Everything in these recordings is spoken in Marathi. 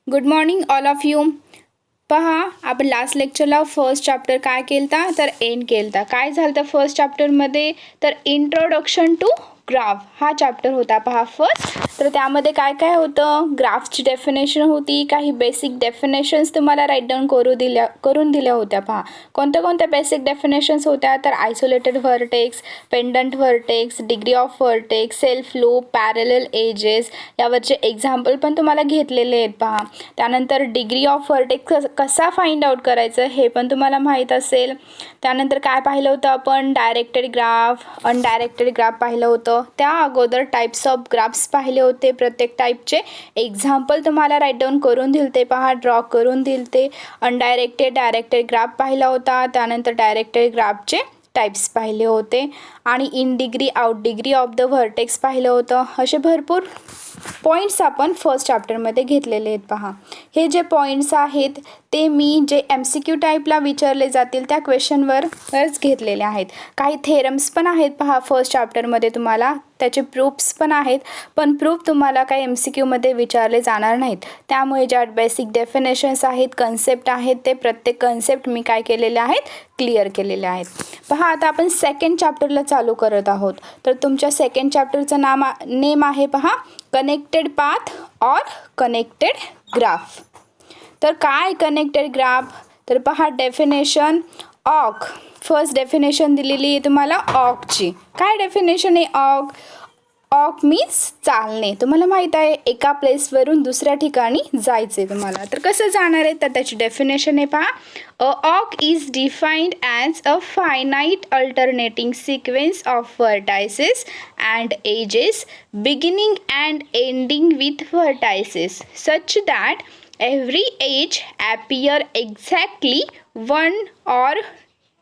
Good morning all of you. पहा, आपण लास्ट लेक्चरला फर्स्ट चॅप्टर काय केलता तर एंड केलता. काय झालं तर फर्स्ट चॅप्टरमध्ये तर इंट्रोडक्शन टू ग्राफ हा चॅप्टर होता. पहा फर्स्ट, तर त्यामध्ये काय काय होतं, ग्राफची डेफिनेशन होती, काही बेसिक डेफिनेशन्स तुम्हाला राईट डाऊन करून दिल्या होत्या. पहा कोणत्या कोणत्या बेसिक डेफिनेशन्स होत्या तर isolated vertex, pendant vertex, degree of vertex, self loop, parallel edges यावरचे एक्झाम्पल पण तुम्हाला घेतलेले आहेत. पहा त्यानंतर डिग्री ऑफ व्हर्टेक्स कसा फाइंड आउट करायचं हे पण तुम्हाला माहीत असेल. त्यानंतर काय पाहिलं होतं आपण, डायरेक्टेड ग्राफ, अनडायरेक्टेड ग्राफ पाहिलं होतं. त्या अगोदर टाइप्स ऑफ ग्राफ्स पाहिले होते, प्रत्येक टाईपचे एक्झाम्पल तुम्हाला राईट डाऊन करून दिलते. पहा ड्रॉ करून दिलते. अनडायरेक्टेड, डायरेक्टेड ग्राफ पाहिला होता. त्यानंतर डायरेक्टेड ग्राफचे टाइप्स पाहिले होते आणि in degree, out degree of the vertex पाहिलं होतं. असे भरपूर पॉईंट्स आपण फर्स्ट चॅप्टरमध्ये घेतलेले आहेत. पहा हे जे पॉईंट्स आहेत ते मी जे MCQ टाईपला विचारले जातील त्या क्वेश्चनवरच घेतलेले आहेत. काही थेरम्स पण आहेत पहा फर्स्ट चॅप्टरमध्ये, तुम्हाला त्याचे प्रूफ्स पण आहेत, पण प्रूफ तुम्हाला काही MCQमध्ये विचारले जाणार नाहीत. त्यामुळे ज्या बेसिक डेफिनेशन्स आहेत, कन्सेप्ट आहेत, ते प्रत्येक कन्सेप्ट मी काय केलेले आहेत, क्लिअर केलेले आहेत. पहा आता आपण सेकंड चॅप्टरला चालू करत आहोत. तर तुमच्या सेकंड चॅप्टरचं नेम आहे पहा, कनेक्टेड पाथ और कनेक्टेड ग्राफ. तर काय कनेक्टेड ग्राफ, तर पहा डेफिनेशन ऑक. फर्स्ट डेफिनेशन दिलेली आहे तुम्हाला ऑकची. काय डेफिनेशन आहे ऑक? ऑक मीन्स चालणे. तुम्हाला माहीत आहे एका प्लेसवरून दुसऱ्या ठिकाणी जायचे तुम्हाला, तर कसं जाणार आहे तर त्याची डेफिनेशन आहे पहा, a walk is defined as a finite alternating sequence of vertices and edges beginning and ending with vertices such that every edge appear exactly one or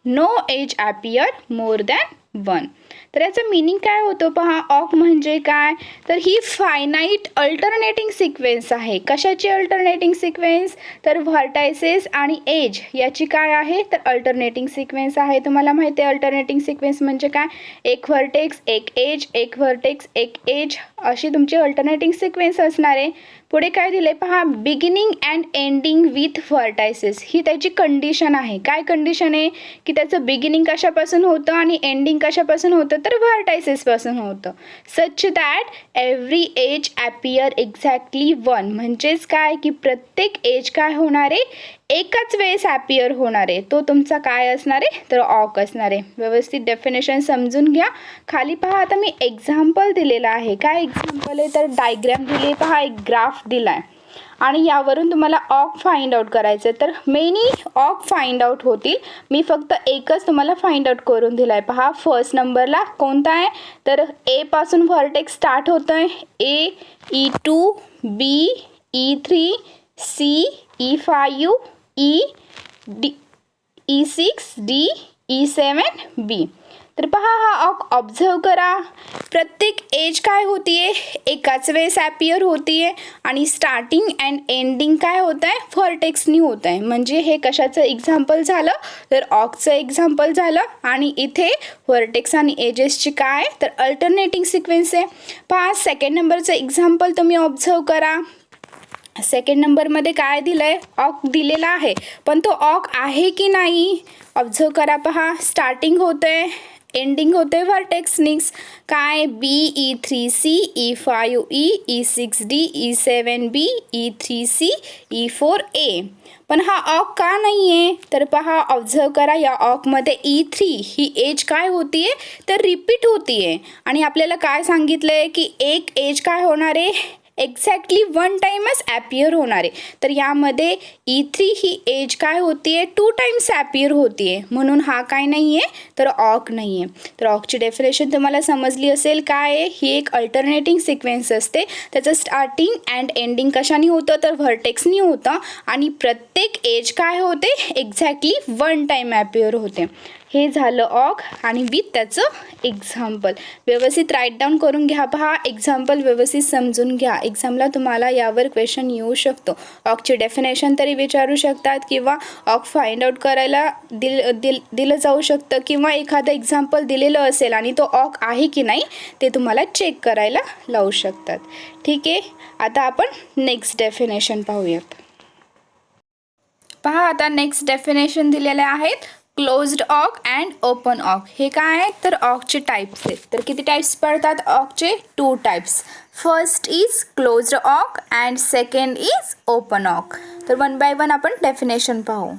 no edge appear more than one. तर याचं मीनिंग काय होतं पहा, ऑक म्हणजे काय तर ही फायनाईट अल्टरनेटिंग सिक्वेन्स आहे. कशाची अल्टरनेटिंग सिक्वेन्स तर व्हर्टायसेस आणि एज याची काय आहे तर अल्टरनेटिंग सिक्वेन्स आहे. तुम्हाला माहिती आहे अल्टरनेटिंग सिक्वेन्स म्हणजे काय, एक व्हर्टेक्स एक एज, एक व्हर्टेक्स एक एज, अशी तुमची अल्टरनेटिंग सिक्वेन्स असणार आहे. पुढे काय दिले पहा, beginning and ending with vertices, ही त्याची कंडिशन आहे. काय कंडिशन आहे की त्याचं बिगिनिंग कशापासून होतं आणि एंडिंग कशापासून होतं तर व्हर्टायसेसपासून होतं. Such that every edge appear exactly one, म्हणजेच काय की प्रत्येक एज काय होणार आहे, एकाच वेळेस ॲपियर होणार आहे. तो तुमचा काय असणार आहे तर ऑक असणार आहे. व्यवस्थित डेफिनेशन समजून घ्या. खाली पहा आता मी एक्झाम्पल दिलेला आहे. काय एक्झाम्पल आहे तर डायग्रॅम दिली, पहा एक ग्राफ दिला आहे आणि यावरून तुम्हाला ऑक फाइंड आउट करायचं आहे. तर मेनी ऑक फाइंड आउट होतील, मी फक्त एकच तुम्हाला फाइंड आउट करून दिला आहे. पहा फर्स्ट नंबरला कोणता आहे तर ए पासून व्हर्टेक्स स्टार्ट होतं आहे, ए, E2, B, E3, C, E5, E6, D, E7, B. तर पहा हा ऑक ऑब्झर्व करा. प्रत्येक एज काय होतीये, एकाच वेळेस ॲपियर होतीये आणि स्टार्टिंग अँड एंडिंग काय होत आहे व्हर्टेक्सनी होत आहे. म्हणजे हे कशाचं एक्झाम्पल झालं तर ऑकचं एक्झाम्पल झालं आणि इथे व्हर्टेक्स आणि एजेसची काय तर अल्टरनेटिंग सिक्वेन्स आहे. पहा सेकंड नंबरचं एक्झाम्पल तुम्ही ऑब्झर्व करा. सेकंड नंबरमध्ये काय दिलं आहे, ऑक दिलेला आहे, पण तो ऑक आहे की नाही ऑब्झर्व करा. पहा स्टार्टिंग होतं आहे, एंडिंग होते व्हर्टेक्सनीच. काय BE3C, E5E, E6D, E7B, E3C, E4A. पण हा ऑक का नाही आहे तर पहा ऑब्झर्व करा, या ऑकमध्ये E3 ही एज काय होतीये तर रिपीट होतीये आणि आपल्याला काय सांगितलं आहे की एक एज काय होणार आहे एक्झॅक्टली वन टाईमच ॲपियर होणार आहे. तर यामध्ये E3 ही एज काय होतीये 2 टाइम्स ॲपियर होतीये, म्हणून हा काय नाही आहे तर ऑक नाही आहे. तर ऑकची डेफिनेशन तुम्हाला समजली असेल. काय आहे, ही एक अल्टरनेटिंग सिक्वेन्स असते, त्याचं स्टार्टिंग अँड एंडिंग कशाने होतं तर व्हर्टेक्सनी होतं आणि प्रत्येक एज काय होते एक्झॅक्टली वन टाईम ॲपियर होते. हे झालं ऑक आणि विथ त्याचं एक्झाम्पल. व्यवस्थित राईट डाऊन करून घ्या. पहा एक्झाम्पल व्यवस्थित समजून घ्या. एक्झामला तुम्हाला यावर क्वेश्चन येऊ शकतो. ऑकची डेफिनेशन तरी विचारू शकतात किंवा ऑक फाइंड आउट करायला दिलं जाऊ शकतं किंवा एखादं एक्झाम्पल दिलेलं असेल आणि तो ऑक आहे की नाही ते तुम्हाला चेक करायला लावू शकतात. ठीक आहे, आता आपण नेक्स्ट डेफिनेशन पाहूयात. पहा आता नेक्स्ट डेफिनेशन दिलेले आहेत closed arc and open arc. हे काय आहे तर ऑकचे टाईप्स आहेत. तर किती टाईप्स पडतात ऑकचे? 2 types. First is closed arc and second is open arc. तर वन बाय वन आपण डेफिनेशन पाहू.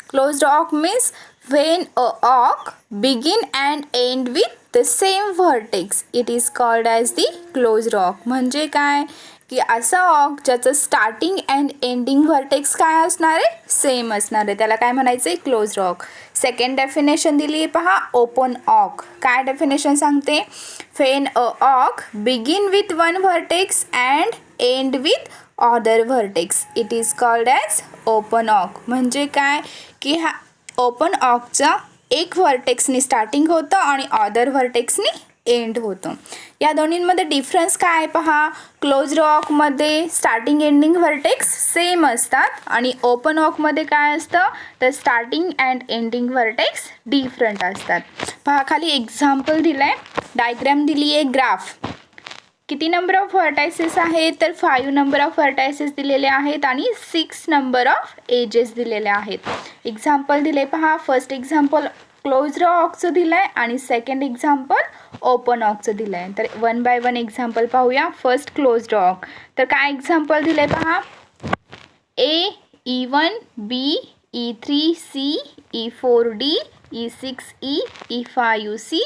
Closed arc means when a arc begin and end with the same vertex it is called as the closed arc. म्हणजे काय की असा ऑक ज्याचं स्टार्टिंग अँड एंडिंग व्हर्टेक्स काय असणार आहे? सेम असणार आहे, त्याला काय म्हणायचं आहे? Closed awk. सेकंड डेफिनेशन दिली आहे पहा ओपन ऑक. काय डेफिनेशन सांगते? when a arc begin with one vertex and end with other vertex it is called as open arc. म्हणजे काय की हा ओपन ऑकचा एक व्हर्टेक्सनी स्टार्टिंग होतं आणि अदर व्हर्टेक्सनी एंड होतं. या दोन्हींमध्ये डिफरन्स काय आहे पहा. क्लोज्ड ऑकमध्ये स्टार्टिंग एंडिंग व्हर्टेक्स सेम असतात आणि ओपन ऑकमध्ये काय असतं तर starting and ending vertex different असतात. पहा खाली एक्झाम्पल दिलं आहे, डायग्रॅम दिली आहे, ग्राफ. किती नंबर ऑफ व्हर्टायसेस आहेत तर 5 नंबर ऑफ व्हर्टायसेस दिलेले आहेत आणि 6 नंबर ऑफ एजेस दिलेले आहेत. एक्झाम्पल दिले पहा. फर्स्ट एक्झाम्पल क्लोज्ड ऑकचं दिलं आहे आणि सेकंड एक्झाम्पल ओपन ऑकचं दिलं आहे. तर वन बाय वन एक्झाम्पल पाहूया. First closed arc. तर काय एक्झाम्पल दिलं आहे पहा. ए E1 B E3 C E4 D E6 E E5 C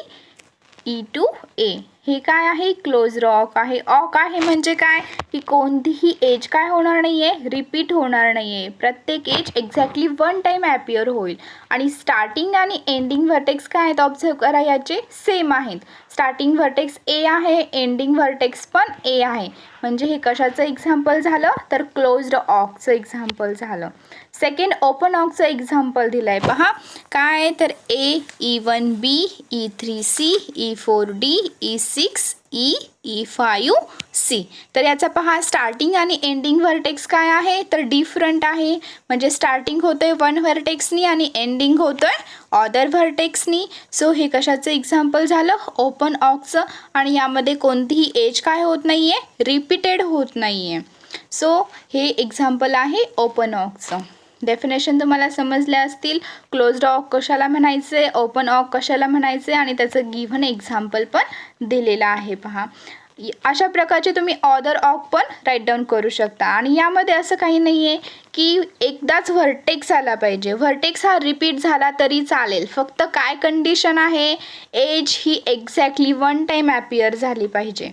E2 A. हे काय आहे? क्लोज्ड ऑक आहे. ऑक आहे म्हणजे काय की कोणतीही एज काय होणार नाही आहे? रिपीट होणार नाही आहे. प्रत्येक एज एक्झॅक्टली 1 टाईम ॲपियर होईल आणि स्टार्टिंग आणि एंडिंग व्हर्टेक्स काय आहेत ऑब्झर्व करा, याचे सेम आहेत. स्टार्टिंग व्हर्टेक्स ए आहे, एंडिंग व्हर्टेक्स पण ए आहे. म्हणजे हे कशाचं एक्झाम्पल झालं तर क्लोज्ड ऑकचं एक्झाम्पल झालं. सेकंड ओपन ऑकचं एक्झाम्पल दिलं आहे पहा. काय तर ए E1 B E3 C E4 D E6 E E5 C. तर याचा पहा स्टार्टिंग आणि एंडिंग व्हर्टेक्स काय आहे तर डिफरंट आहे. म्हणजे स्टार्टिंग होतोय 1 व्हर्टेक्सनी आणि एंडिंग होतोय अदर व्हर्टेक्सनी. सो हे कशाचं एक्झाम्पल झालं? ओपन ऑकचं. आणि यामध्ये कोणतीही एज काय होत नाही आहे? रिपीटेड होत नाही आहे. सो हे एक्झाम्पल आहे ओपन ऑकचं. डेफिनेशन तुम्हाला समजले असतील. क्लोज्ड ऑक कशाला म्हणायचे, ओपन ऑक कशाला म्हणायचे आणि त्याचं गिव्हन एक्झाम्पल पण दिलेलं आहे पहा. अशा प्रकारचे तुम्ही अदर ऑक पण राईट डाऊन करू शकता. आणि यामध्ये असं काही नाही आहे की एकदाच व्हर्टेक्स आला पाहिजे. व्हर्टेक्स हा रिपीट झाला तरी चालेल. फक्त काय कंडिशन आहे? एज ही एक्झॅक्टली 1 टाईम ॲपियर झाली पाहिजे.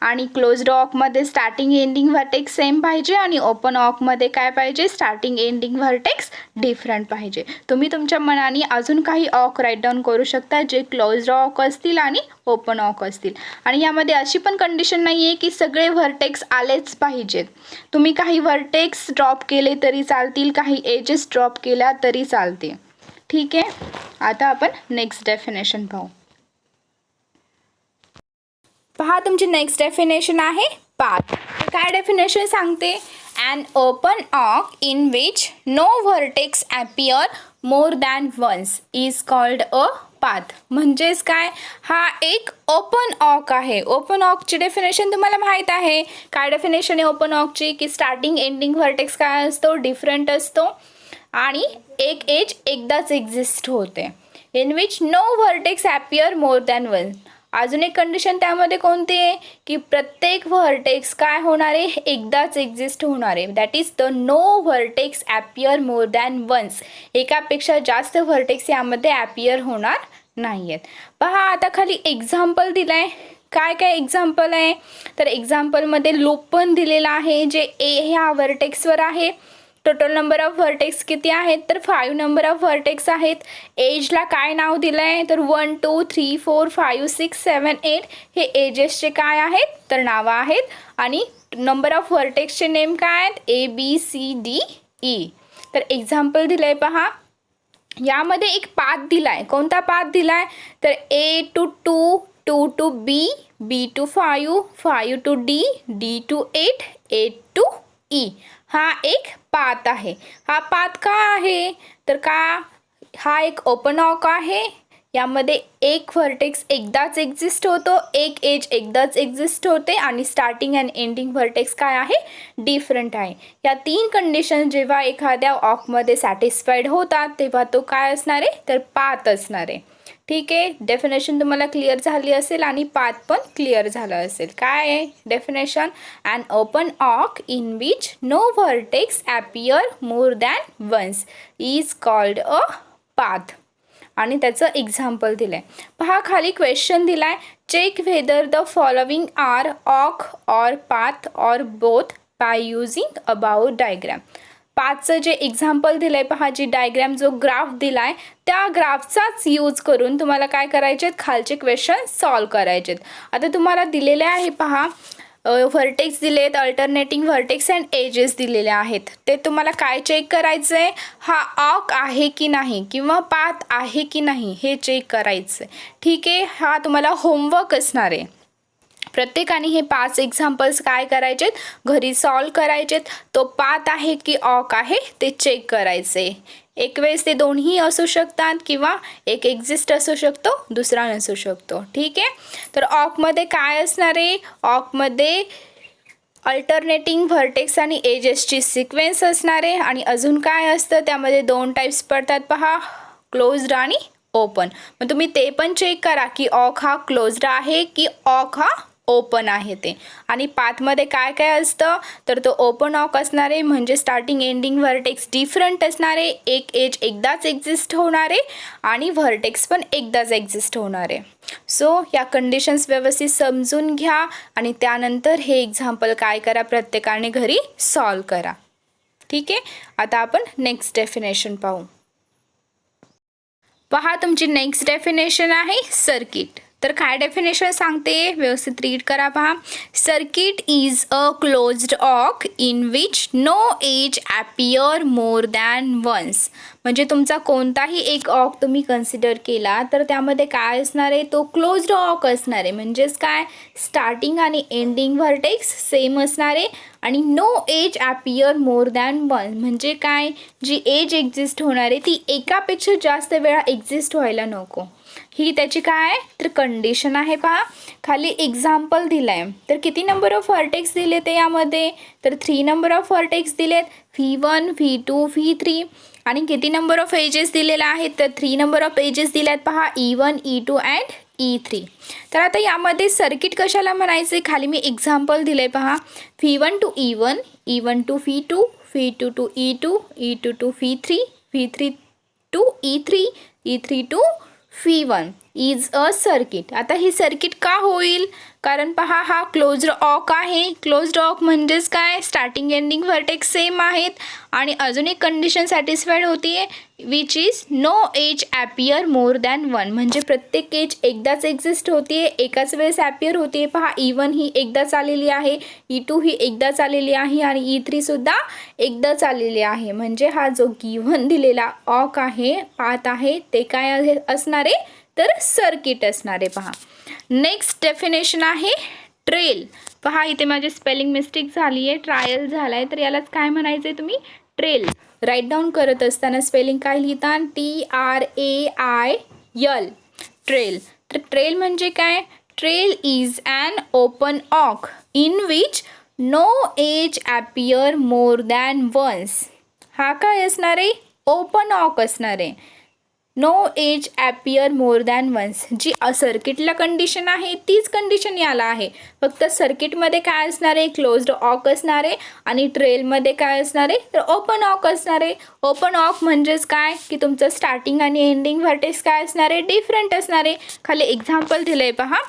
आणि क्लोज्ड ऑकमध्ये स्टार्टिंग एंडिंग व्हर्टेक्स सेम पाहिजे आणि ओपन ऑकमध्ये काय पाहिजे? स्टार्टिंग एंडिंग व्हर्टेक्स डिफरंट पाहिजे. तुम्ही तुमच्या मनाने अजून काही ऑक राईट डाऊन करू शकता जे क्लोज्ड ऑक असतील आणि ओपन ऑक असतील. आणि यामध्ये अशी पण कंडिशन नाही आहे की सगळे व्हर्टेक्स आलेच पाहिजेत. तुम्ही काही व्हर्टेक्स ड्रॉप केले तरी चालतील, काही एजेस ड्रॉप केल्या तरी चालते. ठीक आहे, आता आपण नेक्स्ट डेफिनेशन पाहू. पहा तुमची नेक्स्ट डेफिनेशन आहे पाथ. काय डेफिनेशन सांगते? an open arc in which no vertex appear more than once is called a path. म्हणजेच काय? हा एक ओपन ऑक आहे. ओपन ऑकची डेफिनेशन तुम्हाला माहीत आहे. काय डेफिनेशन आहे ओपन ऑकची? की स्टार्टिंग एंडिंग व्हर्टेक्स काय असतो? डिफरंट असतो आणि एक एज एकदाच एक्झिस्ट होते. In which no vertex appear more than one. अजून एक कंडिशन त्यामध्ये कोणती आहे की प्रत्येक व्हर्टेक्स काय होणार आहे? एकदाच एक्झिस्ट होणार आहे. That is the no vertex appear more than once. एकापेक्षा जास्त व्हर्टेक्स यामध्ये ॲपियर होणार नाही आहेत. पहा आता खाली एक्झाम्पल दिलं आहे. काय काय एक्झाम्पल आहे तर एक्झाम्पलमध्ये लूप पण दिलेला आहे जे ए ह्या व्हर्टेक्सवर आहे. टोटल नंबर ऑफ व्हर्टेक्स किती आहेत तर 5 नंबर ऑफ व्हर्टेक्स आहेत. एजला काय नाव दिलं आहे तर 1 2 3 4 5 6 7 8 हे एजेसचे काय आहेत तर नावं आहेत. आणि नंबर ऑफ व्हर्टेक्सचे नेम काय आहेत? A B C D E. तर एक्झाम्पल दिलं आहे पहा. यामध्ये एक पाथ दिलाय. कोणता पाथ दिलाय? तर A to 2, 2 to B, B to 5, 5 to D, D to 8, 8 to E. हा एक पाथ आहे. हा पाथ का आहे? तर का हा एक ओपन ऑक आहे. यामध्ये एक व्हर्टेक्स एकदाच एक्झिस्ट होतो, एक एज एकदाच एक्झिस्ट होते आणि स्टार्टिंग अँड एंडिंग व्हर्टेक्स काय आहे? डिफरंट आहे. या 3 कंडिशन जेव्हा एखाद्या ऑकमध्ये सॅटिस्फाईड होतात तेव्हा तो काय असणार आहे? तर पाथ असणार आहे. ठीक आहे, डेफिनेशन तुम्हाला क्लिअर झाली असेल आणि पाथ पण क्लिअर झालं असेल. काय आहे definition? An open awk in which no vertex appear more than once is called a path. आणि त्याचं एक्झाम्पल दिलं आहे. पहा खाली क्वेश्चन दिला आहे, check whether the following are walk or path or both by using about diagram. पाथचं जे एक्झाम्पल दिलं आहे पहा, जी डायग्रॅम जो ग्राफ दिला आहे त्या ग्राफचाच यूज करून तुम्हाला काय करायचे आहेत? खालचे क्वेश्चन सॉल्व करायचे आहेत. आता तुम्हाला दिलेले आहे पहा, व्हर्टेक्स दिले आहेत, अल्टरनेटिंग व्हर्टेक्स अँड एजेस दिलेले आहेत. ते तुम्हाला काय चेक करायचं आहे? हा ऑक आहे की नाही किंवा पाथ आहे की नाही हे चेक करायचं आहे. ठीक आहे, हा तुम्हाला होमवर्क असणार आहे. प्रत्येकाने हे 5 एक्झाम्पल्स काय करायचेत? घरी सॉल्व करायचेत. तो पाथ आहे की ऑक आहे ते चेक करायचे. एक वेळेस ते दोन्ही असू शकतात किंवा एक एक्झिस्ट असू शकतो, दुसरा नसू शकतो. ठीक आहे, तर ऑकमध्ये काय असणार आहे? ऑकमध्ये अल्टरनेटिंग व्हर्टेक्स आणि एजेसची सिक्वेन्स असणार आहे. आणि अजून काय असतं त्यामध्ये? 2 टाईप्स पडतात पहा, क्लोज्ड आणि ओपन. मग तुम्ही ते पण चेक करा की ऑक हा क्लोज्ड आहे की ऑक हा ओपन आहे ते. आणि पाथमध्ये काय काय असतं? तर तो ओपन ऑक असणार आहे, म्हणजे स्टार्टिंग एंडिंग व्हर्टेक्स डिफरंट असणार आहे, एक एज एकदाच एक्झिस्ट होणार आहे आणि व्हर्टेक्स पण एकदाच एक्झिस्ट होणार आहे. सो या कंडिशन्स व्यवस्थित समजून घ्या आणि त्यानंतर हे एक्झाम्पल काय करा? प्रत्येकाने घरी सॉल्व करा. ठीक आहे, आता आपण नेक्स्ट डेफिनेशन पाहू. पहा तुमची नेक्स्ट डेफिनेशन आहे सर्किट. तर काय डेफिनेशन सांगते? व्यवस्थित रीड करा पहा. Circuit is a closed arc in which no edge appear more than once. म्हणजे तुमचा कोणताही एक ऑक तुम्ही कन्सिडर केला तर त्यामध्ये काय असणार आहे? तो क्लोज्ड ऑक असणार आहे. म्हणजेच काय? स्टार्टिंग आणि एंडिंग व्हर्टेक्स सेम असणार आहे आणि no edge appear more than one. म्हणजे काय? जी एज एक्झिस्ट होणार आहे ती एकापेक्षा जास्त वेळा एक्झिस्ट व्हायला नको. ही त्याची काय? तर कंडिशन आहे. पहा खाली एक्झाम्पल दिलं आहे. तर किती नंबर ऑफ व्हर्टेक्स दिले ते यामध्ये? तर 3 नंबर ऑफ व्हर्टेक्स दिलेत, V1, V2, V3. आणि किती नंबर ऑफ एजेस दिलेला आहेत? तर 3 नंबर ऑफ एजेस दिले आहेत पहा, E1, E2 अँड E3. तर आता यामध्ये सर्किट कशाला म्हणायचे? खाली मी एक्झाम्पल दिले पहा, V1 to E1, E1 to V2, V2 to E2, E2 to V3, V3 to E3, E3 to V1 is a circuit. आता ही सर्किट का होईल? कारण पहा हा क्लोज्ड ऑक आहे. क्लोज्ड ऑक म्हणजेच काय? स्टार्टिंग एंडिंग व्हर्टेक्स सेम आहेत आणि अजून एक कंडिशन सॅटिस्फाईड होती आहे, which is no edge appear more than one. म्हणजे प्रत्येक एज एकदाच एक्झिस्ट होती आहे, एकाच वेळेस ॲपियर होती आहे. पहा E1 ही एकदाच आलेली आहे, E2 ही एकदाच आलेली आहे आणि E3 सुद्धा एकदाच आलेली आहे. म्हणजे हा जो गिव्हन दिलेला ऑक आहे, पाथ आहे, ते काय असणार आहे? तर सर्किट असणार आहे. पहा नेक्स्ट डेफिनेशन आहे ट्रेल. पहा इथे माझी स्पेलिंग मिस्टेक झाली आहे, ट्रायल झाला आहे, तर यालाच काय म्हणायचं आहे तुम्ही? ट्रेल. राईट डाऊन करत असताना स्पेलिंग काय लिहिता? TRAIL. ट्रेल. तर ट्रेल म्हणजे काय? Trail is an open awk in which no edge appear more than once. हा काय असणार आहे? ओपन ऑक असणार आहे. No edge appear more than once. जी सर्किटला कंडिशन आहे तीच कंडिशन याला आहे. फक्त सर्किटमध्ये काय असणार आहे? क्लोज्ड ऑक असणार आहे आणि ट्रेलमध्ये काय असणार आहे? तर ओपन ऑक असणार आहे. ओपन ऑक म्हणजेच काय? की तुमचं स्टार्टिंग आणि एंडिंग व्हर्टेक्स काय असणार आहे? डिफरंट असणार आहे. खाली एक्झाम्पल दिलं आहे पहा.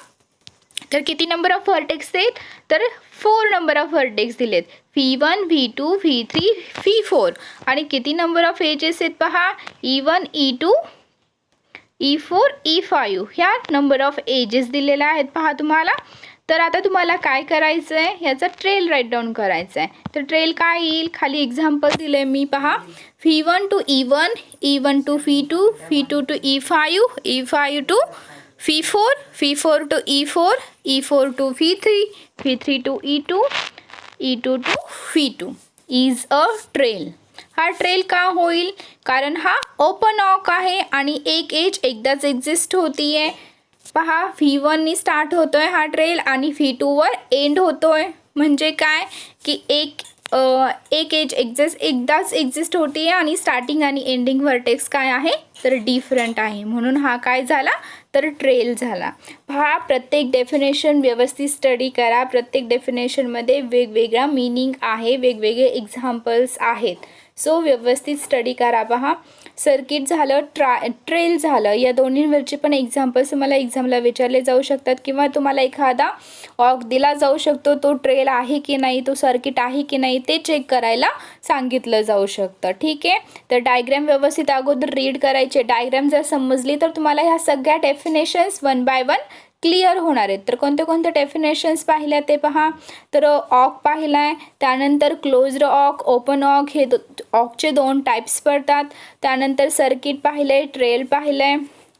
तर किती नंबर ऑफ व्हर्टेक्स आहेत? तर 4 नंबर ऑफ व्हर्टेक्स दिलेत, V1, V2, V3, V4. आणि किती नंबर ऑफ एजेस आहेत पहा? E1, E2, E4, E5 ह्या नंबर ऑफ एजेस दिलेल्या आहेत पहा तुम्हाला. तर आता तुम्हाला काय करायचं आहे, याचा ट्रेल राईट डाऊन करायचं आहे. तर ट्रेल काय येईल, खाली एक्झाम्पल दिलं आहे मी, पहा. F1 to E1, E1 to F2, F2 to E5, E5 to F4, F4 to E4, E4 to F3, F3 to E2, E2 to F2 is a trail. हा ट्रेल का होईल, कारण हा ओपन ऑक आहे आणि एक एज एकदाच एक्झिस्ट होती आहे. पहा, V1नी स्टार्ट होतोय हा ट्रेल आणि V2वर एंड होतोय. म्हणजे काय की एक एज एकदाच एक्झिस्ट होती आहे आणि स्टार्टिंग आणि एंडिंग व्हर्टेक्स काय आहे तर डिफरंट आहे, म्हणून हा काय झाला तर ट्रेल झाला. पहा, प्रत्येक डेफिनेशन व्यवस्थित स्टडी करा. प्रत्येक डेफिनेशनमध्ये वेगवेगळा मीनिंग आहे, वेगवेगळे एक्झाम्पल्स आहेत. सो व्यवस्थित स्टडी करा. पहा, सर्किट झालं, ट्रेल झालं, या दोन्हींवरचे पण एक्झाम्पल्स तुम्हाला एक्झामला विचारले जाऊ शकतात किंवा तुम्हाला एखादा ऑक दिला जाऊ शकतो, तो ट्रेल आहे की नाही, तो सर्किट आहे की नाही ते चेक करायला सांगितलं जाऊ शकतं. ठीक आहे, तर डायग्रॅम व्यवस्थित अगोदर रीड करायचे. डायग्रॅम जर समजली तर तुम्हाला ह्या सगळ्या definitions one by one clear होणार आहेत. तर कोणते कोणते डेफिनेशन्स पाहिल्या ते पहा. तर ऑक पाहिला आहे, त्यानंतर क्लोज्ड ऑक, ओपन ऑक, हे ऑकचे दोन टाईप्स पडतात. त्यानंतर सर्किट पाहिलं आहे, ट्रेल पाहिलं आहे.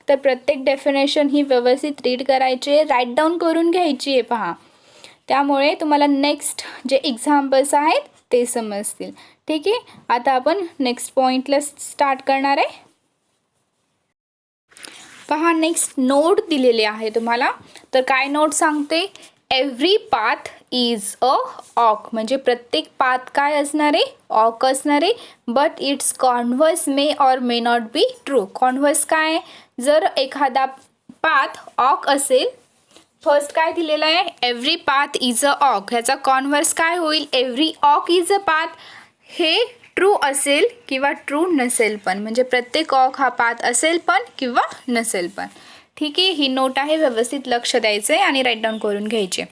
तर प्रत्येक डेफिनेशन ही व्यवस्थित रीड करायची, राईट डाऊन करून घ्यायची आहे. पहा, त्यामुळे तुम्हाला नेक्स्ट जे एक्झाम्पल्स आहेत ते समजतील. ठीक आहे, आता आपण नेक्स्ट पॉईंटला स्टार्ट करणार आहे. पहा, नेक्स्ट नोट दिलेले आहे तुम्हाला. तर काय नोट सांगते, every path is a arc, म्हणजे प्रत्येक पाथ काय असणार आहे, ऑक असणार आहे. But its converse may or may not be true. Converse काय, जर एखादा पाथ ऑक असेल, फर्स्ट काय दिलेलं आहे, every path is a arc, ह्याचा कॉन्व्हर्स काय होईल, every arc is a path. हे ट्रू असेल किंवा ट्रू नसेल पण, म्हणजे प्रत्येक ऑक हा पाथ असेल पण किंवा नसेल पण. ठीक आहे, ही नोट आहे, व्यवस्थित लक्ष द्यायचं आहे आणि राईट डाऊन करून घ्यायचे.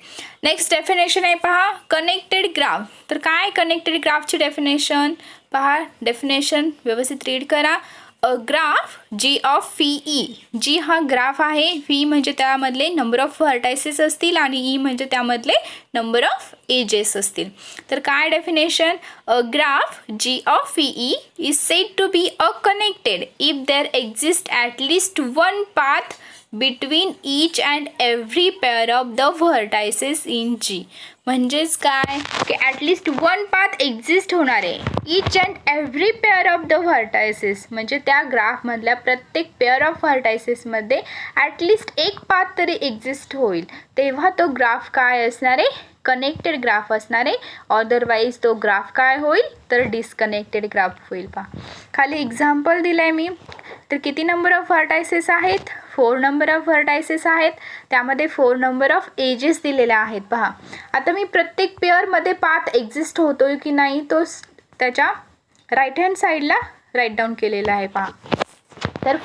नेक्स्ट डेफिनेशन आहे पहा, कनेक्टेड ग्राफ. तर काय कनेक्टेड ग्राफची डेफिनेशन, पहा डेफिनेशन व्यवस्थित रीड करा. A graph G of phi, G हा ग्राफ आहे, फी म्हणजे त्यामधले नंबर ऑफ व्हर्टायसेस असतील आणि ई म्हणजे त्यामधले नंबर ऑफ एजेस असतील. तर काय definition, a graph G of phi is said to be a connected if there exist at least one path between each and every pair of the vertices in G. म्हणजेच काय की ॲटलिस्ट वन पाथ एक्झिस्ट होणार आहे, each and every pair of the vertices, म्हणजे त्या ग्राफमधल्या प्रत्येक पेअर ऑफ व्हर्टायसेसमध्ये ॲटलिस्ट एक पाथ तरी एक्झिस्ट होईल, तेव्हा तो ग्राफ काय असणार आहे, कनेक्टेड ग्राफ असणार आहे. अदरवाईज तो ग्राफ काय होईल तर डिस्कनेक्टेड ग्राफ होईल. पहा, खाली एक्झाम्पल दिलं आहे मी. तर किती नंबर ऑफ व्हर्टायसेस आहेत, 4 नंबर ऑफ व्हर्टायसेस आहेत, त्यामध्ये 4 नंबर ऑफ एजेस दिलेल्या आहेत. पहा, आता मी प्रत्येक पेअरमध्ये पाथ एक्झिस्ट होतोय की नाही तो त्याच्या राईट हँड साईडला राईट डाऊन केलेला आहे. पहा, तर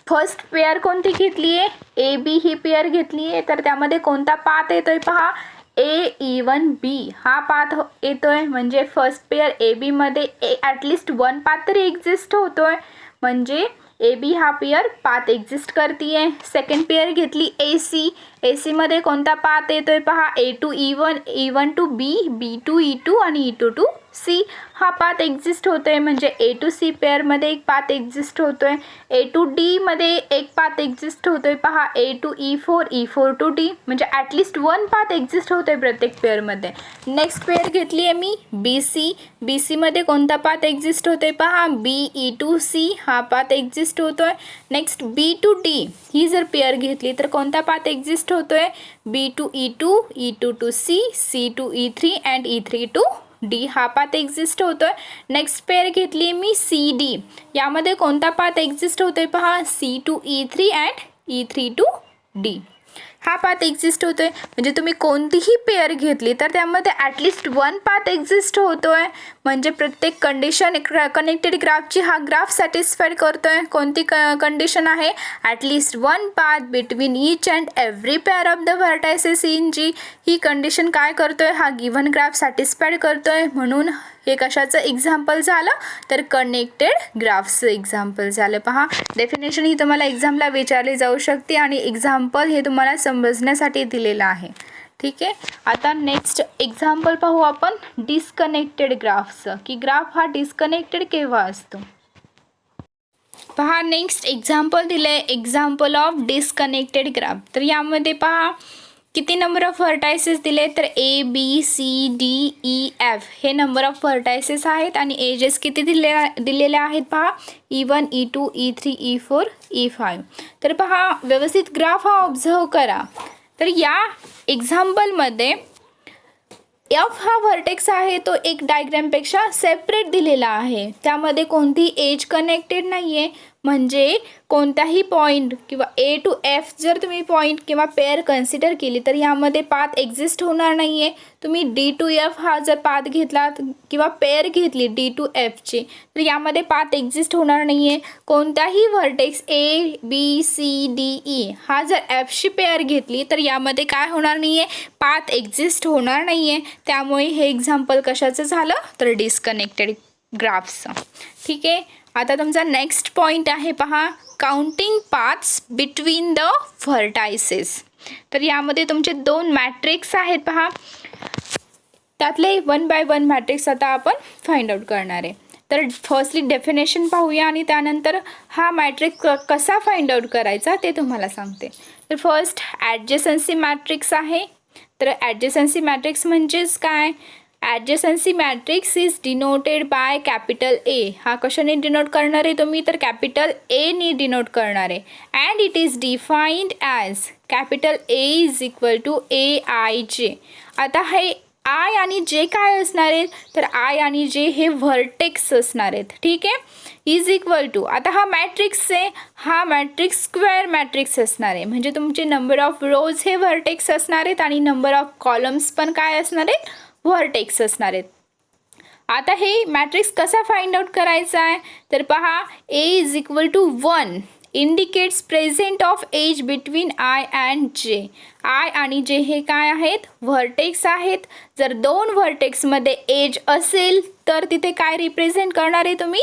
फर्स्ट पेअर कोणती घेतली आहे, ए बी ही पेअर घेतली आहे. तर त्यामध्ये कोणता पाथ येतोय, पहा A1B हा पाथ येतोय, म्हणजे फर्स्ट पेअर ए बीमध्ये ॲटलिस्ट वन पाथ तरी एक्झिस्ट होतोय, म्हणजे ए बी हा पेअर पाथ एक्झिस्ट करतीये. सेकंड पेअर घेतली ए सीमध्ये कोणता पाथ येतोय, पहा A2 E1, E1 to be, B2 E2 आणि E2 टू सी हा पाथ एक्झिस्ट होतोय, म्हणजे A2 C पेअरमध्ये एक पाथ एक्झिस्ट होतोय. A2 D मध्ये एक पाथ एक्झिस्ट होतोय, पहा A2 E4, E4 to D, म्हणजे ॲटलिस्ट वन पाथ एक्झिस्ट होतोय प्रत्येक पेअरमध्ये. नेक्स्ट पेअर घेतली आहे मी बी सीमध्ये कोणता पाथ एक्झिस्ट होतोय, पहा BE2 C हा पाथ एक्झिस्ट होतोय. नेक्स्ट B2 D ही जर पेअर घेतली तर कोणता पाथ एक्झिस्ट होतोय, B2 E2, E2 to C, C2 E3 and E3 to D हा पाथ एक्झिस्ट होतोय. नेक्स्ट पेअर घेतली मी CD, यामध्ये कोणता पाथ एक्झिस्ट होतोय, पहा C2 E3 and E3 to D हा पाथ एक्झिस्ट होतोय. म्हणजे तुम्ही कोणतीही पेअर घेतली तर त्यामध्ये ॲटलिस्ट वन पाथ एक्झिस्ट होतोय, म्हणजे प्रत्येक कंडिशन कनेक्टेड ग्राफची हा ग्राफ सॅटिस्फाईड करतोय. कोणती कंडिशन आहे, at least one path between each and every pair of the vertices in G, ही कंडिशन काय करतोय, हा गिव्हन ग्राफ सॅटिस्फाईड करतोय. म्हणून हे कशाचं एक्झाम्पल झालं तर कनेक्टेड ग्राफचं एक्झाम्पल झालं. पहा, डेफिनेशन ही तुम्हाला एक्झामला विचारली जाऊ शकते आणि एक्झाम्पल हे तुम्हाला समजण्यासाठी दिलेला आहे. ठीक आहे. आता नेक्स्ट एक्झाम्पल पाहू आपण डिस्कनेक्टेड ग्राफचं, की ग्राफ हा डिस्कनेक्टेड केव्हा असतो. पहा नेक्स्ट एक्झाम्पल दिलं आहे, एक्झाम्पल ऑफ डिस्कनेक्टेड ग्राफ. तर यामध्ये पहा किती नंबर ऑफ व्हर्टायसेस दिले, तर ABCDEF हे नंबर ऑफ व्हर्टायसेस आहेत आणि एजेस किती दिलेले आहेत पहा, E1 E2 E3 E4 E5. तर पहा व्यवस्थित ग्राफ हा ऑब्झर्व करा. तर या एक्झाम्पलमध्ये F हा व्हर्टेक्स आहे तो एक डायग्रॅमपेक्षा सेपरेट दिलेला आहे, त्यामध्ये कोणती एज कनेक्टेड नाही आहे. म्हणजे कोणताही पॉईंट किंवा A to F जर तुम्ही पॉईंट किंवा पेअर कन्सिडर केली तर यामध्ये पाथ एक्झिस्ट होणार नाही आहे. तुम्ही D to F हा जर पाथ घेतला किंवा पेअर घेतली D to Fची तर यामध्ये पाथ एक्झिस्ट होणार नाही आहे. कोणताही व्हर्टेक्स ABCDE हा जर Fशी पेअर घेतली तर यामध्ये काय होणार नाही आहे, पाथ एक्झिस्ट होणार नाही आहे. त्यामुळे हे एक्झाम्पल कशाचं झालं, तर डिस्कनेक्टेड ग्राफचं. ठीक आहे. आता तुमचा नेक्स्ट पॉईंट आहे पहा, counting paths between the vertices. तर यामध्ये तुमचे 2 मॅट्रिक्स आहेत पहा, त्यातले 1 by 1 मॅट्रिक्स आता आपण फाइंड आउट करणार आहे. तर फर्स्टली डेफिनेशन पाहूया आणि त्यानंतर हा मॅट्रिक्स कसा फाइंड आउट करायचा ते तुम्हाला सांगते. तर फर्स्ट ॲडजेसन्सी मॅट्रिक्स आहे. तर ॲडजेसन्सी मॅट्रिक्स म्हणजेच काय, adjacency matrix is denoted by capital A. हा कशाने डिनोट करणार आहे तुम्ही, तर कॅपिटल A नी डिनोट करणार आहे. And it is defined as capital A is equal to AIJ. आता हे I आणि J काय असणार आहेत, तर I आणि J हे व्हर्टेक्स असणार आहेत. ठीक आहे. इज इक्वल टू, आता हा मॅट्रिक्स आहे, हा मॅट्रिक्स स्क्वेअर मॅट्रिक्स असणार आहे. म्हणजे तुमचे नंबर ऑफ रोज हे व्हर्टेक्स असणार आहेत आणि नंबर ऑफ कॉलम्स पण काय असणार आहेत, व्हर्टेक्स असणार आहेत. आता हे मॅट्रिक्स कसा फाइंड आउट करायचा आहे, तर पहा A is equal to 1 indicates present of edge between I and J. I आणि J हे काय आहेत, व्हर्टेक्स आहेत. जर 2 व्हर्टेक्समध्ये एज असेल तर तिथे काय रिप्रेझेंट करणार आहे तुम्ही,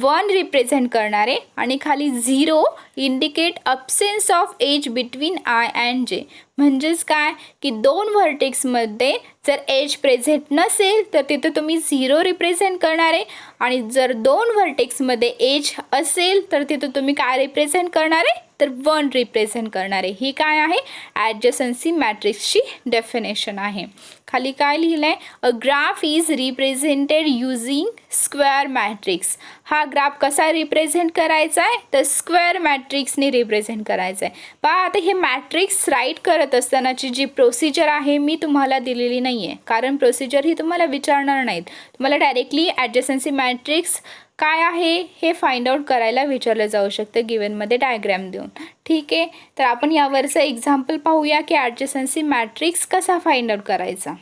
1 रिप्रेझेंट करणार आहे. आणि खाली 0 indicate absence of edge between I and J. म्हणजेच काय की 2 व्हर्टेक्समध्ये जर एज प्रेझेंट नसेल तर तिथे तुम्ही 0 रिप्रेझेंट करणार आहे. आणि जर 2 व्हर्टेक्समध्ये एज असेल तर तिथे तुम्ही काय रिप्रेझेंट करणार आहे, तर 1 रिप्रेझेंट करणार आहे. ही काय आहे, ॲडजेसन्सी मॅट्रिक्सची डेफिनेशन आहे. खाली काय लिहिलं आहे, a graph is represented using square matrix. हा ग्राफ कसा रिप्रेझेंट करायचा आहे, तर स्क्वेअर मॅट्रिक्सने रिप्रेझेंट करायचा आहे. पहा आता हे मॅट्रिक्स राईट करत असतानाची जी प्रोसिजर आहे मी तुम्हाला दिलेली नाही आहे, कारण प्रोसिजर ही तुम्हाला विचारणार नाहीत. तुम्हाला डायरेक्टली ॲडजेसन्सी मॅट्रिक्स काय आहे हे फाइंड आउट करायला विचारलं जाऊ शकतं गिवनमध्ये डायग्रॅम देऊन. ठीक आहे. तर आपण यावरचं एक्झाम्पल पाहूया की ॲडजेसन्सी मॅट्रिक्स कसा फाइंड आउट करायचा.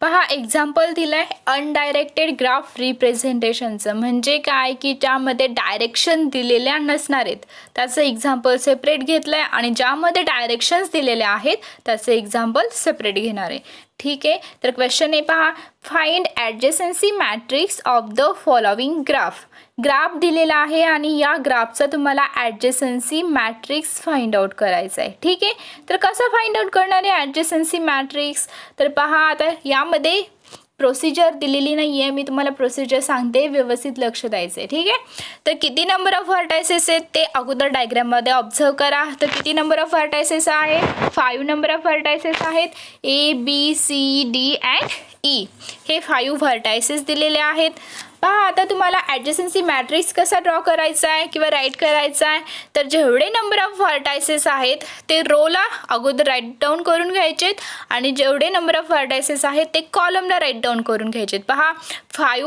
पहा एक्झाम्पल दिलं आहे अनडायरेक्टेड ग्राफ रिप्रेझेंटेशनचं. म्हणजे काय की ज्यामध्ये डायरेक्शन दिलेल्या नसणार आहेत त्याचं एक्झाम्पल सेपरेट घेतलं आहे आणि ज्यामध्ये डायरेक्शन्स दिलेल्या आहेत त्याचं एक्झाम्पल सेपरेट घेणार आहे. ठीक आहे. तर क्वेश्चन आहे पहा, find adjacency matrix of the following graph. Graph दिलेला आहे आणि या ग्राफचा तुम्हाला ॲडजेसन्सी मॅट्रिक्स फाइंड आउट करायचा आहे. ठीक आहे. तर कसं फाइंड आउट करणार आहे ॲडजेसन्सी मॅट्रिक्स, तर पहा आता यामध्ये प्रोसिजर दिलेली नाही आहे, मी तुम्हाला प्रोसिजर सांगते, व्यवस्थित लक्ष द्यायचं आहे. ठीक आहे. तर किती नंबर ऑफ व्हर्टायसेस आहेत ते अगोदर डायग्राममध्ये ऑब्झर्व करा. तर किती नंबर ऑफ व्हर्टायसेस आहेत, 5 नंबर ऑफ व्हर्टायसेस आहेत. ABCD अँड E हे 5 व्हर्टायसेस दिलेले आहेत. पहा आता तुम्हाला ॲडजेसन्सी मॅट्रिक्स कसा ड्रॉ करायचा आहे किंवा राईट करायचा आहे, तर जेवढे नंबर ऑफ व्हर्टायसेस आहेत ते रोला अगोदर राईट डाऊन करून घ्यायचेत आणि जेवढे नंबर ऑफ व्हर्टायसेस आहेत ते कॉलमला राईट डाऊन करून घ्यायचेत. पहा 5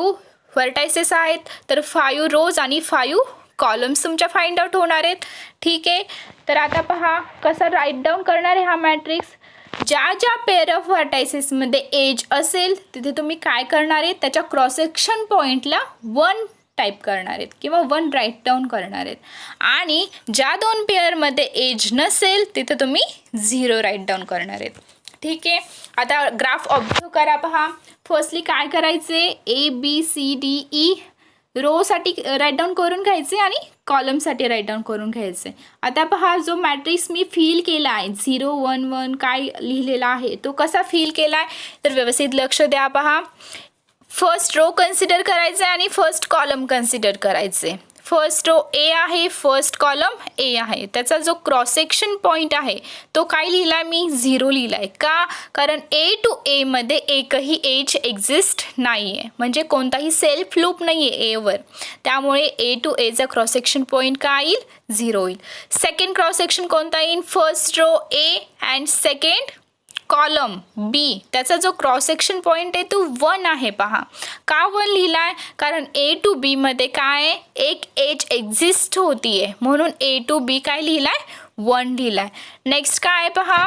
व्हर्टायसेस आहेत तर 5 रोज आणि 5 कॉलम्स तुमच्या फाइंड आउट होणार आहेत. ठीक आहे. तर आता पहा कसा राईट डाऊन करणार आहे हा मॅट्रिक्स. ज्या ज्या पेअर ऑफ व्हर्टायसेसमध्ये एज असेल तिथे तुम्ही काय करणार आहे, त्याच्या क्रॉस सेक्शन पॉईंटला 1 टाईप करणार आहेत किंवा 1 राईट डाऊन करणार आहेत. आणि ज्या 2 पेअरमध्ये एज नसेल तिथे तुम्ही 0 राईट डाऊन करणार आहेत. ठीक आहे. आता ग्राफ ऑब्झर्व करा. पहा फर्स्टली काय करायचे, ABCDE रोसाठी राईट डाऊन करून घ्यायचे आणि कॉलमसाठी राईट डाऊन करून घ्यायचे. आता पहा, जो मॅट्रिक्स मी फिल केला आहे 0 1 1 काय लिहिलेला आहे तो कसा फिल केला आहे तर व्यवस्थित लक्ष द्या. पहा, फर्स्ट रो कन्सिडर करायचं आणि फर्स्ट कॉलम कन्सिडर करायचे. फर्स्ट रो ए आहे, फर्स्ट कॉलम ए आहे. त्याचा जो क्रॉस सेक्शन पॉईंट आहे तो काय लिहिला आहे मी 0 लिहिला आहे. का? कारण ए टू ए मध्ये एकही एज एक्झिस्ट नाही आहे, म्हणजे कोणताही सेल्फ लूप नाही आहे एवर. त्यामुळे ए टू एचा क्रॉस सेक्शन पॉईंट काय येईल 0 येईल. सेकंड क्रॉस सेक्शन कोणता येईल? First row A and second column B. त्याचा जो क्रॉस सेक्शन पॉईंट आहे तो 1 आहे. पहा, का 1 लिहिला आहे? कारण ए टू बी मध्ये काय आहे, एक एज एक्झिस्ट होतीये, म्हणून ए टू बी काय लिहिलाय 1 लिहिलाय. नेक्स्ट काय आहे पहा,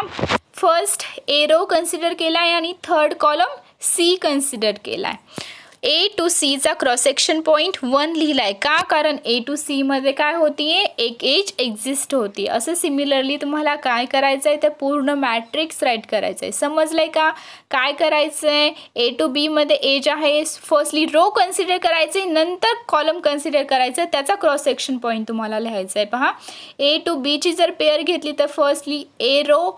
फर्स्ट ए रो कन्सिडर केला आहे आणि थर्ड कॉलम सी कन्सिडर केला आहे. ए टू सीचा क्रॉस सेक्शन पॉईंट 1 लिहिला आहे. का? कारण ए टू सीमध्ये काय होतीये, एक एज एक्झिस्ट होती. असं सिमिलरली तुम्हाला काय करायचं आहे, तर पूर्ण मॅट्रिक्स राईट करायचं आहे. समजलंय का? काय करायचं आहे, ए टू बीमध्ये एज आहे, फर्स्टली रो कन्सिडर करायचे, नंतर कॉलम कन्सिडर करायचं, त्याचा क्रॉस सेक्शन पॉईंट तुम्हाला लिहायचा आहे. पहा, ए टू बीची जर पेअर घेतली तर फर्स्टली ए रो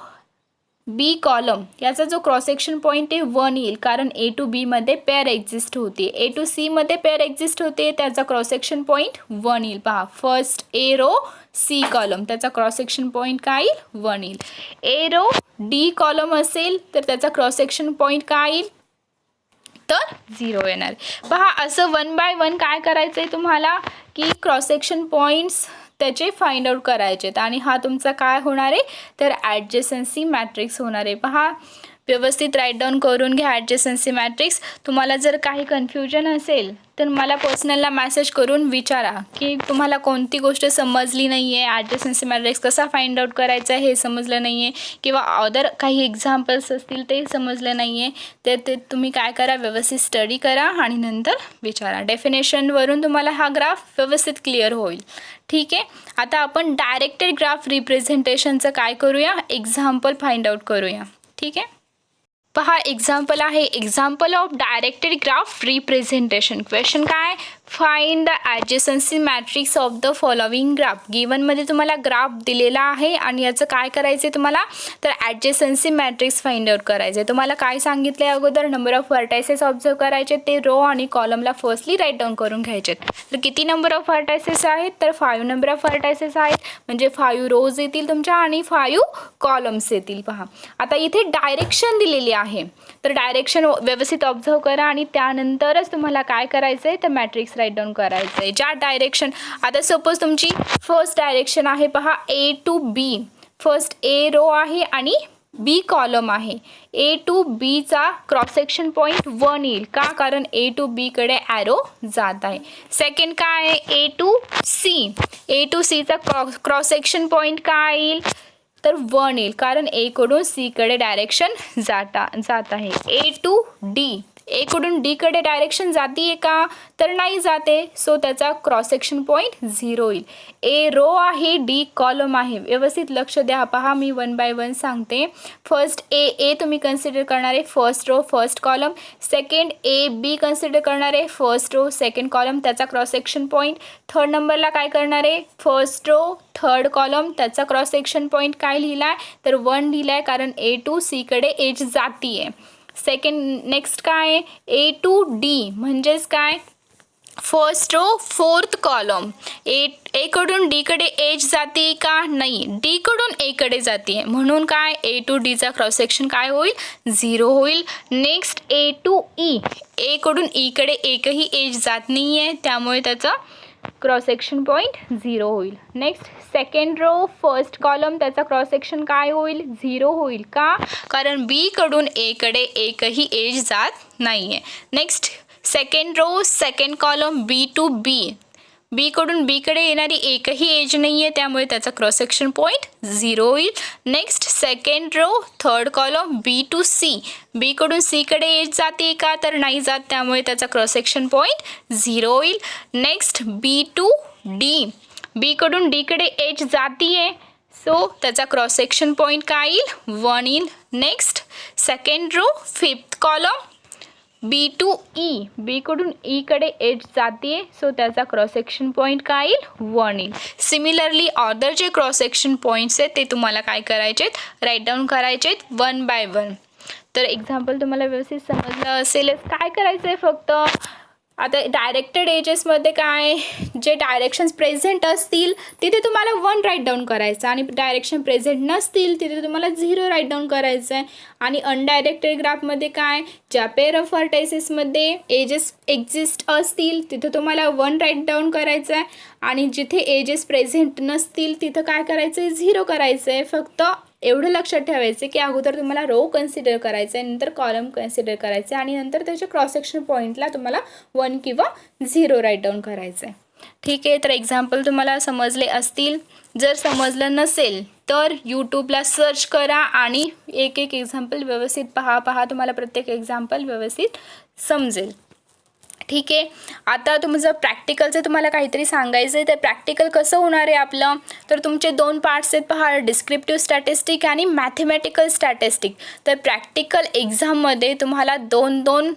बी कॉलम याचा जो क्रॉस सेक्शन पॉईंट आहे 1 येईल, कारण ए टू बीमध्ये पेअर एक्झिस्ट होते. ए टू सीमध्ये पेअर एक्झिस्ट होते, त्याचा क्रॉस सेक्शन पॉईंट 1 येईल. पहा, first A row C column त्याचा क्रॉस सेक्शन पॉईंट काय येईल 1 येईल. ए रो डी कॉलम असेल तर त्याचा क्रॉस सेक्शन पॉईंट काय येईल तर 0 येणार. पहा, असं 1 बाय 1 काय करायचं आहे तुम्हाला की क्रॉस सेक्शन पॉईंट्स त्याचे फाइंड आउट करायचे आणि हा तुमचा काय होणार आहे तर ॲडजेसन्सी मॅट्रिक्स होणार आहे. पहा, व्यवस्थित राईट डाऊन करून घ्या ॲडजेसन्सी मॅट्रिक्स. तुम्हाला जर काही कन्फ्युजन असेल तर मला पर्सनलला मेसेज करून विचारा की तुम्हाला कोणती गोष्ट समजली नाही आहे, ॲडजेसन्सी मॅट्रिक्स कसा फाइंड आउट करायचा हे समजलं नाही आहे, किंवा अदर काही एक्झाम्पल्स असतील ते समजलं नाही आहे, तर ते तुम्ही काय करा, व्यवस्थित स्टडी करा आणि नंतर विचारा. डेफिनेशनवरून तुम्हाला हा ग्राफ व्यवस्थित क्लिअर होईल. ठीक आहे, आता आपण डायरेक्टेड ग्राफ रिप्रेझेंटेशनचं काय करूया, एक्झाम्पल फाइंड आउट करूया. ठीक आहे, पहा, एक्झाम्पल आहे, example of directed graph representation. Question काय, find the adjacency matrix of the following graph. गिवनमध्ये तुम्हाला ग्राफ दिलेला आहे आणि याचं काय करायचं आहे तुम्हाला तर ॲडजेसन्सी मॅट्रिक्स फाइंड आउट करायचं आहे. तुम्हाला काय सांगितलं आहे अगोदर, नंबर ऑफ व्हर्टायसेस ऑब्झर्व करायचे, ते रो आणि कॉलमला फर्स्टली राईट डाऊन करून घ्यायचे. तर किती नंबर ऑफ व्हर्टायसेस आहेत तर 5 नंबर ऑफ व्हर्टायसेस आहेत, म्हणजे 5 रोज येतील तुमच्या आणि 5 कॉलम्स येतील. पहा, आता इथे डायरेक्शन दिलेली आहे, तर डायरेक्शन व्यवस्थित ऑब्झर्व करा आणि त्यानंतरच तुम्हाला काय करायचं आहे तर मॅट्रिक्स राईट डाऊन करायचं आहे. ज्या डायरेक्शन, आता सपोज तुमची फर्स्ट डायरेक्शन आहे पहा A to B, first A row आहे आणि बी कॉलम आहे. ए टू बीचा क्रॉस सेक्शन पॉईंट 1 येईल. का? कारण ए टू बीकडे ॲरो जात आहे. सेकंड काय आहे A to C, A to सीचा क्रॉस सेक्शन पॉईंट काय येईल तर 1 येईल, कारण ए कडून सी कडे डायरेक्शन जात आहे. ए टू डी, ए कडून डी कडे डायरेक्शन जातीये का तर नाही जाते, सो त्याचा क्रॉस सेक्शन पॉईंट 0 येईल. ए रो आहे, डी कॉलम आहे. व्यवस्थित लक्ष द्या. पहा, मी 1 बाय 1 सांगते. फर्स्ट ए तुम्ही कन्सिडर करणार आहे first row first column. Second A B consider करणार आहे फर्स्ट रो सेकंड कॉलम, त्याचा क्रॉस सेक्शन पॉईंट. थर्ड नंबरला काय करणार आहे फर्स्ट रो थर्ड कॉलम, त्याचा क्रॉस सेक्शन पॉईंट काय लिहिला आहे तर 1 लिहिला आहे, कारण ए टू सी कडे एज जाती आहे. सेकंड नेक्स्ट काय आहे ए टू डी, म्हणजेच काय फर्स्ट रो फोर्थ कॉलम. ए कडून डी कडे एज जाते का नाही, डी कडून ए कडे जाते, म्हणून काय ए टू डीचा क्रॉस सेक्शन काय होईल 0 होईल. नेक्स्ट ए टू ई, ए कडून ई कडे एकही एज जात नाही आहे, त्यामुळे त्याचा क्रॉस सेक्शन पॉईंट 0 होईल. Next second row first column, त्याचा क्रॉस सेक्शन काय होईल 0 होईल. का? कारण बी कडून ए कडे एकही एज जात नाही आहे. Next second row second column B to B, B कडून बी कडे येणारी एकही एज नाही आहे, त्यामुळे त्याचा क्रॉस सेक्शन पॉईंट 0 होईल. Next second row third column B to C, B कडून सी कडे एज जाते का तर नाही जात, त्यामुळे त्याचा क्रॉस सेक्शन पॉईंट 0 होईल. नेक्स्ट बी टू डी, बी कडून डी कडे एज जातीये, सो त्याचा क्रॉस सेक्शन पॉईंट काय येईल 1 येईल. Next second row fifth column B to E, बीकडून ईकडे एज जाते, सो त्याचा क्रॉस सेक्शन पॉईंट काय येईल 1 येईल. सिमिलरली अदर जे क्रॉस सेक्शन पॉईंट्स आहेत ते तुम्हाला काय करायचे आहेत, राईट डाऊन करायचे आहेत 1 बाय 1. तर एक्झाम्पल तुम्हाला व्यवस्थित समजलं असेलच. काय करायचं आहे फक्त आता डायरेक्टेड एजेसमध्ये काय, जे डायरेक्शन्स प्रेझेंट असतील तिथे तुम्हाला 1 राईट डाऊन करायचं आणि डायरेक्शन प्रेझेंट नसतील तिथे तुम्हाला 0 राईट डाऊन करायचं आहे. आणि अनडायरेक्टेड ग्राफमध्ये काय, ज्या पेअर ऑफ व्हर्टायसेसमध्ये एजेस एक्झिस्ट असतील तिथे तुम्हाला 1 राईट डाऊन करायचं आहे आणि जिथे एजेस प्रेझेंट नसतील तिथं काय करायचं आहे, 0 करायचं आहे. फक्त एवढं लक्षात ठेवायचं की अगोदर तुम्हाला रो कन्सिडर करायचं आहे, नंतर कॉलम कन्सिडर करायचं आहे आणि नंतर त्याच्या क्रॉस सेक्शन पॉईंटला तुम्हाला 1 किंवा 0 राईट डाऊन करायचं आहे. ठीक आहे, तर एक्झाम्पल तुम्हाला समजले असतील. जर समजलं नसेल तर यूट्यूबला सर्च करा आणि एक एक एक्झाम्पल व्यवस्थित पहा तुम्हाला प्रत्येक एक्झाम्पल व्यवस्थित समजेल. ठीक आहे, आता तुमचं प्रॅक्टिकलचं तुम्हाला काहीतरी सांगायचं आहे. तर प्रॅक्टिकल कसं होणार आहे आपलं, तर तुमचे 2 पार्ट्स आहेत पहा, डिस्क्रिप्टिव्ह स्टॅटिस्टिक आणि मॅथमॅटिकल स्टॅटिस्टिक. तर प्रॅक्टिकल एक्झाममध्ये तुम्हाला 2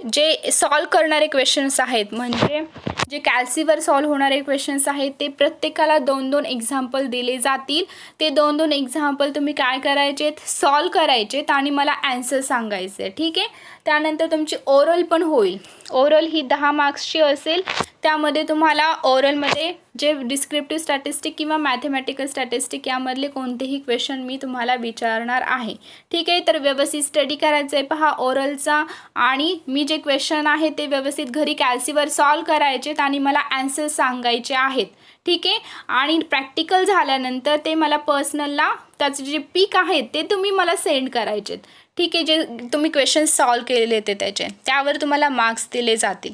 जे सॉल्व करणारे क्वेश्चन्स आहेत, म्हणजे जे कॅल्सीवर सॉल्व होणारे क्वेश्चन्स आहेत ते प्रत्येकाला 2 एक्झाम्पल दिले जातील. ते 2 एक्झाम्पल तुम्ही काय करायचे, सॉल्व करायचेत आणि मला ॲन्सर सांगायचे. ठीक आहे, त्यानंतर तुमची ओरल पण होईल. ओरल ही 10 मार्क्सची असेल. त्यामध्ये तुम्हाला ओरलमध्ये जे डिस्क्रिप्टिव्ह स्टॅटिस्टिक किंवा मॅथमॅटिकल स्टॅटिस्टिक यामधले कोणतेही क्वेश्चन मी तुम्हाला विचारणार आहे. ठीक आहे, तर व्यवस्थित स्टडी करायचं आहे पहा ओरलचा आणि मी जे क्वेश्चन आहे ते व्यवस्थित घरी कॅल्सीवर सॉल्व करायचेत आणि मला ॲन्सर सांगायचे आहेत. ठीक आहे, आणि प्रॅक्टिकल झाल्यानंतर ते मला पर्सनलला त्याचे जे पिक आहेत ते तुम्ही मला सेंड करायचेत. ठीक आहे, जे तुम्ही क्वेश्चन सॉल्व केलेले ते त्यावर तुम्हाला मार्क्स दिले जातील.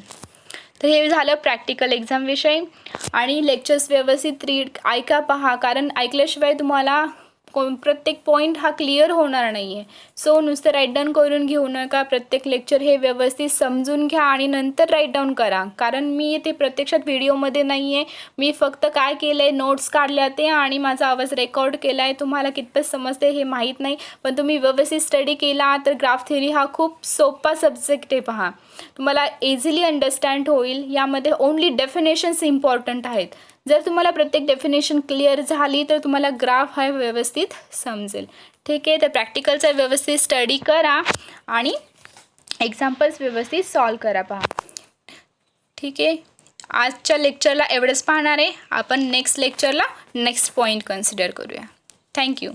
तर हे झालं प्रॅक्टिकल एक्झामविषयी. आणि लेक्चर्स व्यवस्थित ऐका पहा, कारण ऐकल्याशिवाय तुम्हाला प्रत्येक पॉईंट हा क्लिअर होणार नाही आहे. सो नुसतं राईट डाऊन करून घेऊ नका, प्रत्येक लेक्चर हे व्यवस्थित समजून घ्या आणि नंतर राईट डाऊन करा. कारण मी ते प्रत्यक्षात व्हिडिओमध्ये नाही आहे, मी फक्त काय केलं आहे, नोट्स काढल्या ते आणि माझा आवाज रेकॉर्ड केला आहे. तुम्हाला कितपत समजते हे माहीत नाही, पण तुम्ही व्यवस्थित स्टडी केला तर ग्राफ थेअरी हा खूप सोपा सब्जेक्ट आहे पहा, तुम्हाला इझिली अंडरस्टँड होईल. यामध्ये ओन्ली डेफिनेशन्स इम्पॉर्टंट आहेत. जर तुम्हाला प्रत्येक डेफिनेशन क्लिअर झाली तर तुम्हाला ग्राफ हा व्यवस्थित समजेल. ठीक आहे, तर प्रॅक्टिकलचा व्यवस्थित स्टडी करा आणि एक्झाम्पल्स व्यवस्थित सॉल्व करा पहा. ठीक आहे, आजच्या लेक्चरला एवढंच पाहणार आहे आपण. नेक्स्ट लेक्चरला नेक्स्ट पॉईंट कन्सिडर करूया. थँक्यू.